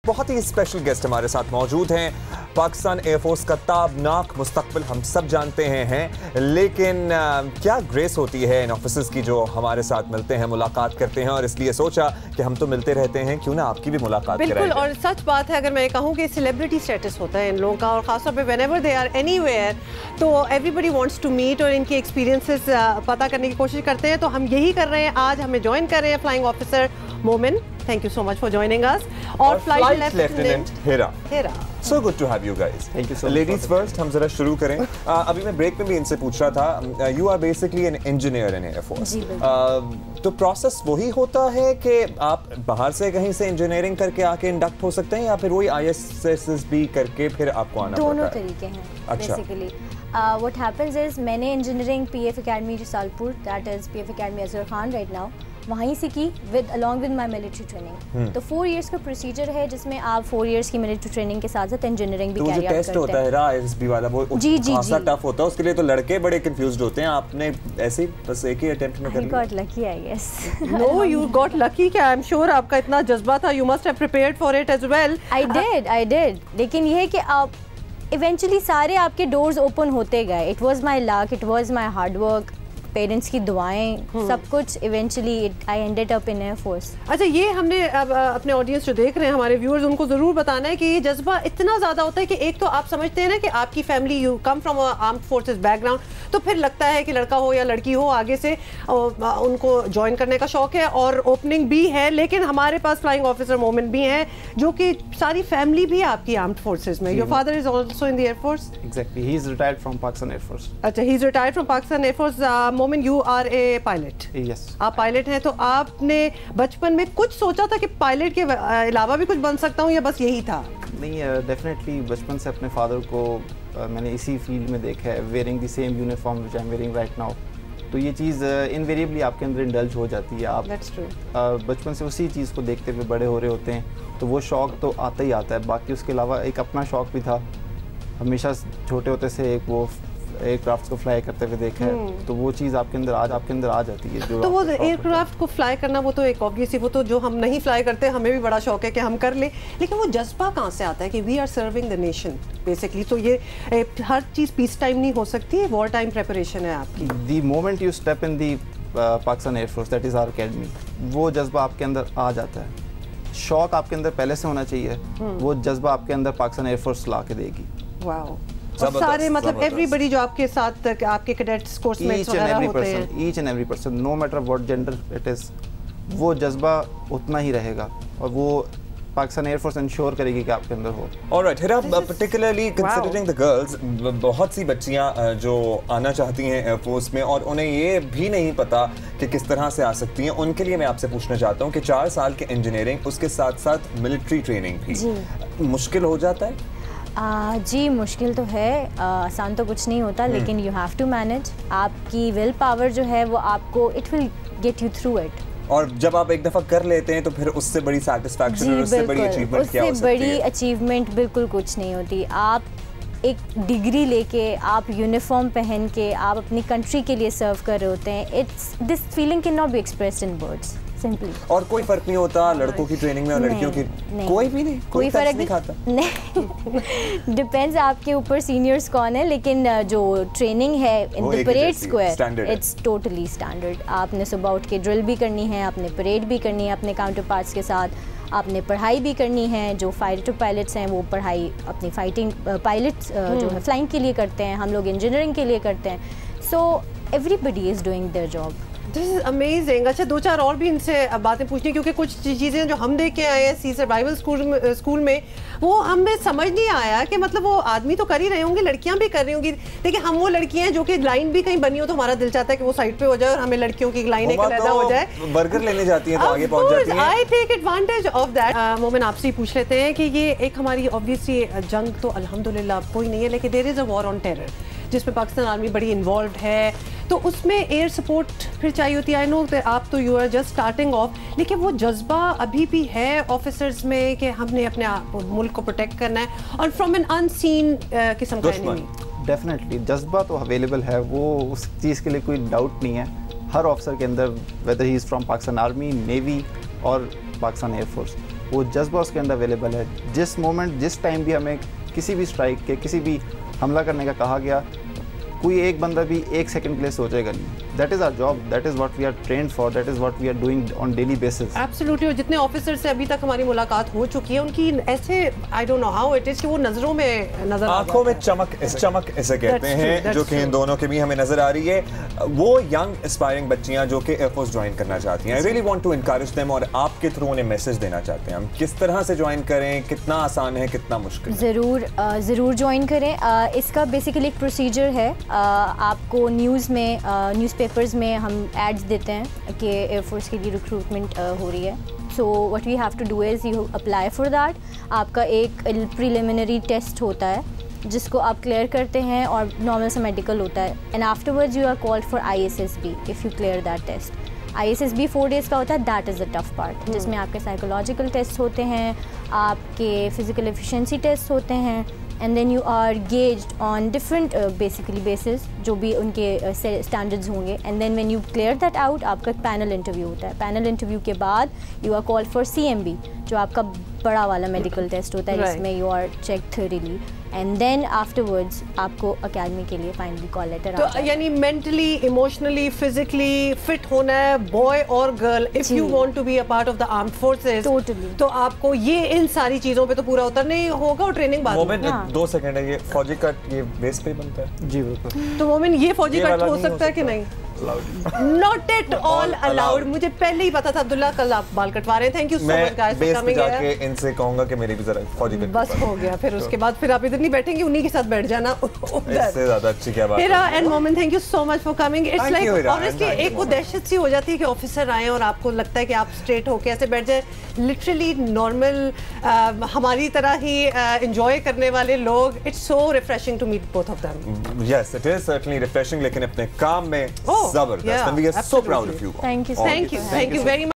बहुत ही special guest हमारे साथ मौजूद हैं। पाकिस्तान एयरफोर्स का ताबनाक मुस्तकबिल हम सब जानते हैं, लेकिन क्या ग्रेस होती है इन ऑफिसर्स की जो हमारे साथ मिलते हैं, मुलाकात करते हैं, और इसलिए सोचा कि हम तो मिलते रहते हैं, क्यों ना आपकी भी मुलाकात कराएं। बिल्कुल, और सच बात है, अगर मैं कहूँ कि सेलिब्रिटी स्टेटस होता है इन लोगों का, और खासतौर पे व्हेनेवर दे आर एनीवेयर तो एवरीबॉडी वांट्स टू मीट और इनकी एक्सपीरियंसेस पता करने की कोशिश करते हैं। तो हम यही कर रहे हैं, आज हमें ज्वाइन कर रहे हैं फ्लाइंग ऑफिसर मोमिन। Thank you so much for joining us. और Flight Lieutenant Hira. So good to have you guys. Thank you so much. Ladies first, हम जरा शुरू करें। अभी मैं ब्रेक में भी इनसे पूछ रहा था, you are basically an engineer in Air Force. तो प्रोसेस वही होता है कि आप बाहर से कहीं से इंजीनियरिंग करके आके इंडक्ट हो सकते हैं, या फिर वही ISSB करके फिर आपको आना पड़ता है? दोनों तरीके हैं बेसिकली। What happens is मैंने engineering PF Academy जसालपुर, that is PF Academy Azhar Khan right now, वहीं से की along with my military training। तो 4 years का प्रोसीजर है जिसमें आप 4 years की military training के साथ साथ इंजीनियरिंग भी कैरी आउट करते हैं। टेस्ट होता है ISSB वाला, वो खासा टफ होता है, उसके लिए तो लड़के बड़े कंफ्यूज्ड होते हैं। आपने ऐसे ही बस एक ही अटेम्प्ट में कर लिया? I got lucky I guess। No, you got lucky क्या? I'm sure आपका इतना जज्बा था, you must have prepared for it as well। I did। लेकिन ये है कि आप इवेंचुअली सारे आपके डोर्स ओपन होते गए। It was my luck, it was my hard work, parents की दुआएं, सब कुछ eventually I ended up in air force. अच्छा, ये हमने अब अपने ऑडियंस जो देख रहे हैं, हमारे व्यूअर्स, उनको ज़रूर बताना है कि ये जज्बा इतना ज़्यादा होता है कि एक तो आप समझते हैं ना कि आपकी family, you come from armed forces background, तो फिर लगता है कि लड़का हो या लड़की हो, आगे से उनको ज्वाइन करने का शौक है और ओपनिंग भी है। लेकिन हमारे पास फ्लाइंग ऑफिसर मोमिन भी हैं, जो कि सारी फैमिली भी आपकी आर्म्ड फोर्सेस में। Your father is also in the air force? Exactly, he is retired from Pakistan Air Force. अच्छा, he is retired from Pakistan Air Force. Momin, you are a pilot? Yes. आप पायलट हैं, तो आपने बचपन में कुछ सोचा था कि पायलट के अलावा भी कुछ बन सकता हूँ, या बस यही था? नहीं, डेफिनेटली बचपन से अपने फादर को मैंने इसी फील्ड में देखा है, wearing the same uniform which I am wearing right now. तो ये चीज़ इनवेरिएबली आपके अंदर इंडल्ज हो जाती है। आप बचपन से उसी चीज़ को देखते हुए बड़े हो रहे होते हैं, तो वो शौक़ तो आता ही आता है। बाकी उसके अलावा एक अपना शौक़ भी था, हमेशा छोटे होते से एक वो एयरक्राफ्ट को फ्लाई करते हुए देखा है, तो वो चीज़ आपके अंदर आ जाती है। जो तो वो एयरक्राफ्ट को फ्लाई करना, वो तो एक ऑब्वियसली, वो तो जो हम नहीं फ्लाई करते हमें भी बड़ा शौक है कि हम कर लें, लेकिन वो जज्बा कहाँ से आता है कि we are serving the nation basically? तो ये हर चीज़ पीस टाइम नहीं हो सकती है, वॉर टाइम प्रेपरेशन है आपकी। The moment you step in the Pakistan Air Force, that is our academy, वो जज्बा आपके अंदर आ जाता है। शौक आपके अंदर पहले से होना चाहिए, वो जज्बा आपके अंदर पाकिस्तान एयर फोर्स ला के देगी। वाओ। और सारे मतलब एवरीबॉडी जो आपके साथ आपके कैडेट्स कोर्समेट्स वगैरह होते हैं, each and every person, no matter what gender it is, वो जज्बा उतना ही रहेगा, और वो पाकिस्तान एयर फोर्स इंश्योर करेगी कि आपके अंदर हो। Alright Hira, particularly considering the girls, बहुत सी बच्चियां जो आना चाहती हैं एयर फोर्स में और उन्हें ये भी नहीं पता कि किस तरह से आ सकती हैं, उनके लिए मैं आपसे पूछना चाहता हूं कि 4 साल की इंजीनियरिंग, उसके साथ साथ मिलिट्री ट्रेनिंग भी मुश्किल हो जाता है? जी मुश्किल तो है, आसान तो कुछ नहीं होता, लेकिन यू हैव टू मैनेज। आपकी विल पावर जो है वो आपको, it will get you through it. और जब आप एक दफ़ा कर लेते हैं तो फिर उससे बड़ी सैटिस्फैक्शन और उससे बड़ी अचीवमेंट क्या हो सकती है? उससे बड़ी अचीवमेंट बिल्कुल कुछ नहीं होती। आप एक डिग्री लेके, आप यूनिफॉर्म पहन के, आप अपनी कंट्री के लिए सर्व कर रहे होते हैं। It's this feeling can not be expressed in words simply. और कोई फर्क नहीं होता लड़कों की ट्रेनिंग में और लड़कियों की? कोई भी नहीं, कोई फर्क नहीं खाता? नहीं, डिपेंड्स आपके ऊपर सीनियर्स कौन है, लेकिन जो ट्रेनिंग है in the parade square, it's totally standard. आपने सुबह उठ के ड्रिल भी करनी है, आपने परेड भी करनी है अपने काउंटर पार्ट्स के साथ, आपने पढ़ाई भी करनी है। जो फाइटर टू पायलट्स हैं वो पढ़ाई अपनी फाइटिंग पायलट्स जो है फ्लाइंग के लिए करते हैं, हम लोग इंजीनियरिंग के लिए करते हैं। So everybody is doing their job. This is amazing. अच्छा, 2-4 और भी इनसे बातें पूछनी, क्योंकि कुछ चीज़ें जो हम देख के आए हैं सी सर्वाइवल स्कूल में, वो हमें समझ नहीं आया कि मतलब वो आदमी तो कर ही रहे होंगे, लड़कियां भी कर रही होंगी। देखिए, हम वो लड़कियां हैं जो कि लाइन भी कहीं बनी हो तो हमारा दिल चाहता है कि वो साइड पे हो जाए और हमें लड़कियों की लाइन एक अलग हो जाए। बर्गर लेने जाती हैं तो आगे पहुंच जाती हैं। I take advantage of that. Momin, आपसे पूछ लेते हैं कि ये एक हमारी ऑब्वियसली जंग तो अल्हम्दुलिल्लाह कोई नहीं है, लेकिन there is a war on terror जिसमें पाकिस्तान आर्मी बड़ी इन्वॉल्व है, तो उसमें एयर सपोर्ट फिर चाहिए होती है। आई नो आप तो you are just starting off, लेकिन वो जज्बा अभी भी है ऑफिसर्स में कि हमने अपने मुल्क को प्रोटेक्ट करना है और फ्रॉम एन अनसीन किस्म का एनिमी। डेफिनेटली जज्बा तो अवेलेबल है, वो उस चीज़ के लिए कोई डाउट नहीं है हर ऑफिसर के अंदर, weather he is from Pakistan army, navy और पाकिस्तान एयर फोर्स। वो जज्बा उसके अंदर अवेलेबल है। जिस मोमेंट जिस टाइम भी हमें किसी भी स्ट्राइक के किसी भी हमला करने का कहा गया, कोई एक बंदा भी एक सेकंड के लिए सोचेगा नहीं। That is our job, that is what we are trained for, that is what we are doing on daily basis. Absolutely. और जितने ऑफिसर से अभी तक हमारी मुलाकात हो चुकी है, उनकी ऐसे I don't know how it is कि वो नजरों में नजर, आंखों में चमक इसे कहते हैं, जो कि इन दोनों के भी हमें नजर आ रही है। वो यंग एस्पायरिंग बच्चियां जो कि एयरफोर्स ज्वाइन करना चाहती हैं, I really want to encourage them, और आपके थ्रू उन्हें मैसेज देना चाहते हैं हम किस तरह से ज्वाइन करें, कितना आसान है, कितना मुश्किल है? ज़रूर ज्वाइन करें। इसका बेसिकली एक प्रोसीजर है। आपको न्यूज़पेपर्स में हम एड्स देते हैं कि एयरफोर्स के लिए रिक्रूटमेंट हो रही है। So what we have to do is you apply for that. आपका एक प्रिलिमिनरी टेस्ट होता है जिसको आप क्लियर करते हैं, और नॉर्मल सा मेडिकल होता है, and afterwards you are called for ISSB if you clear that test. ISSB 4 days का होता है, that is the tough part, जिसमें आपके साइकोलॉजिकल टेस्ट होते हैं, आपके फिजिकल एफिशिएंसी टेस्ट होते हैं, and then you are gauged on different basically basis जो भी उनके स्टैंडर्ड्स होंगे, and then when you clear that out आपका पैनल इंटरव्यू होता है। पैनल इंटरव्यू के बाद you are called for CMB जो आपका बड़ा वाला मेडिकल टेस्ट होता है, जिसमें you are check thoroughly, and then afterwards आपको अकेडमी के लिए फाइनली कॉल लेटर आता है। तो यानी मेंटली, इमोशनली, फिजिकली फिट होना है बॉय और girl if you want to be a part of the armed forces. Totally. तो आपको ये इन सारी चीजों पे तो पूरा उतरना ही होगा, और ट्रेनिंग बाद में 2 सेकंड है, ये फौजी कट ये बेस पे बनता है। जी बिल्कुल। तो मोमिन ये फौजी कट हो सकता है कि नहीं? Not at all allowed। मुझे पहले ही पता था। अब्दुल्ला, कल आप बाल कटवा रहे हैं। Thank you so much guys for coming here. जाके इनसे कहूंगा कि मेरी भी जरा फौजी कट बस हो गया। फिर उसके बाद फिर आप इधर नहीं बैठेंगे, उन्हीं के साथ बैठ जाना उधर। इससे ज्यादा अच्छी क्या बात है। हिरा एंड मोमिन, thank you so much for coming. It's like honestly एक वो दहशत सी हो जाती है कि ऑफिसर आए और आपको लगता है कि आप स्ट्रेट होके ऐसे बैठ जाए। लिटरली नॉर्मल हमारी तरह ही एंजॉय करने वाले लोग। It's so refreshing to meet both of them. Yes, it is certainly refreshing, लेकिन अपने काम में जबरदस्त। We are so proud of you. Thank you. Thank you very much.